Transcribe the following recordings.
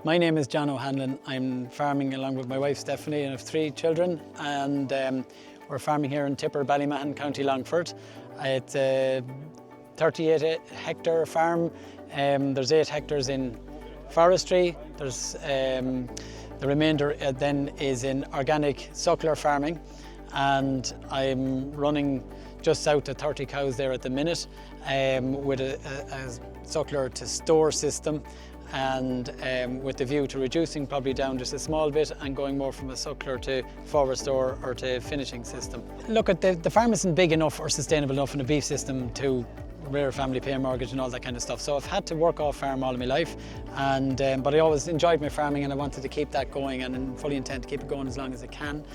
My name is John O'Hanlon. I'm farming along with my wife Stephanie, and I have 3 children, and we're farming here in Tipper, Ballymahon, County Longford. It's a 38 hectare farm. There's 8 hectares in forestry. There's the remainder then is in organic suckler farming, and I'm running just south of 30 cows there at the minute with a suckler to store system, and with the view to reducing probably down just a small bit and going more from a suckler to forward store or to finishing system. Look, at the farm isn't big enough or sustainable enough in a beef system to rear a family, pay a mortgage and all that kind of stuff. So I've had to work off farm all of my life, and but I always enjoyed my farming and I wanted to keep that going, and fully intend to keep it going as long as I can.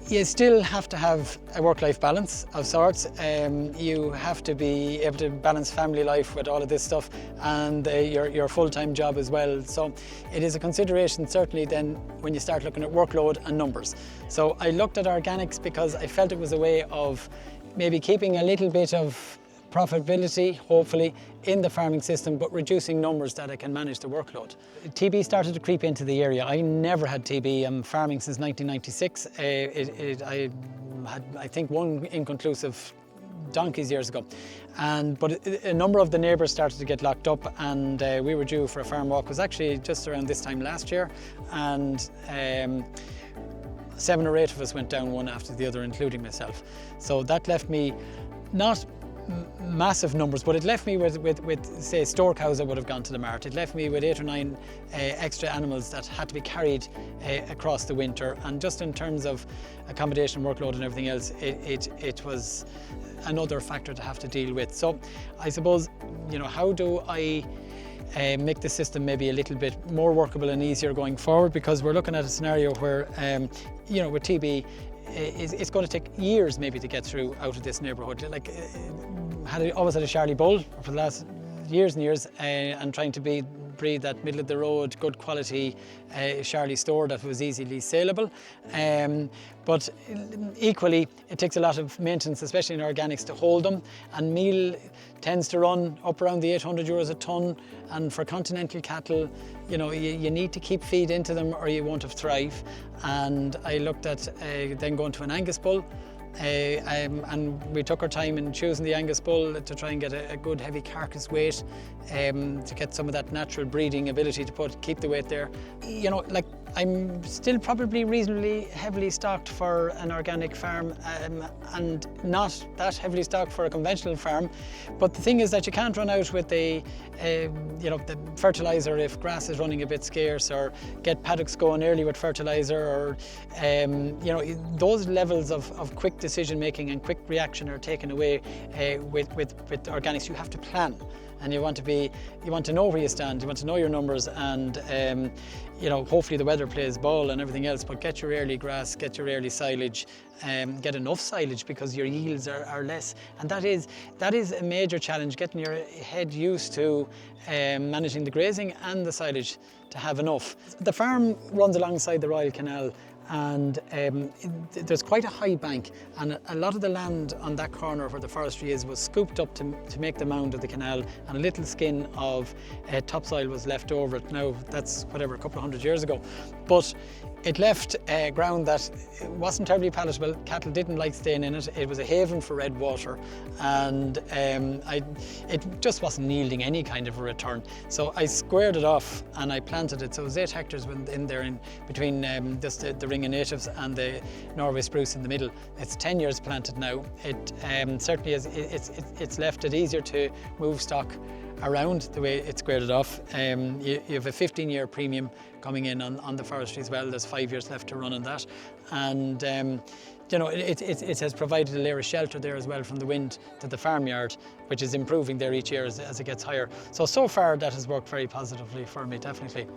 You still have to have a work-life balance of sorts. You have to be able to balance family life with all of this stuff and your full-time job as well. So it is a consideration certainly then when you start looking at workload and numbers. So I looked at organics because I felt it was a way of maybe keeping a little bit of profitability, hopefully, in the farming system, but reducing numbers that I can manage the workload. TB started to creep into the area. I never had TB. I'm farming since 1996. I had, I think, 1 inconclusive donkeys years ago, but a number of the neighbours started to get locked up, and we were due for a farm walk. It was actually just around this time last year, and 7 or 8 of us went down one after the other, including myself. So that left me not massive numbers, but it left me with say store cows that would have gone to the mart. It left me with 8 or 9 extra animals that had to be carried across the winter, and just in terms of accommodation, workload and everything else, it was another factor to have to deal with. So I suppose, you know, how do I make the system maybe a little bit more workable and easier going forward, because we're looking at a scenario where you know, with TB, it's going to take years maybe to get through out of this neighbourhood. Like, always had a Charlie bull for the last years and years, and trying to breed that middle of the road, good quality Charlie store that was easily saleable. But equally, it takes a lot of maintenance, especially in organics, to hold them. And meal tends to run up around the €800 a tonne. And for continental cattle, you know, you need to keep feed into them or you won't have thrive. And I looked at then going to an Angus bull. And we took our time in choosing the Angus bull to try and get a good heavy carcass weight, to get some of that natural breeding ability to keep the weight there. You know, like, I'm still probably reasonably heavily stocked for an organic farm, and not that heavily stocked for a conventional farm. But the thing is that you can't run out with the fertiliser if grass is running a bit scarce, or get paddocks going early with fertiliser, or you know, those levels of quick decision making and quick reaction are taken away with organics. You have to plan, and you want to know where you stand, you want to know your numbers, and you know, hopefully the weather plays ball and everything else, but get your early grass, get your early silage, get enough silage, because your yields are less, and that is a major challenge, getting your head used to managing the grazing and the silage to have enough. The farm runs alongside the Royal Canal, and there's quite a high bank, and a lot of the land on that corner where the forestry is was scooped up to make the mound of the canal, and a little skin of topsoil was left over it. Now that's whatever, a couple of 100 years ago, but it left ground that wasn't terribly palatable. Cattle didn't like staying in it. It was a haven for red water, and it just wasn't yielding any kind of a return. So I squared it off and I planted it. So it was 8 hectares in there, in between just the ring of natives and the Norway spruce in the middle. It's 10 years planted now. It certainly is. It's left it easier to move stock around the way it's squared it off. You have a 15-year premium coming in on the forestry as well. There's 5 years left to run on that, and you know, it has provided a layer of shelter there as well from the wind to the farmyard, which is improving there each year as it gets higher. So far that has worked very positively for me, definitely.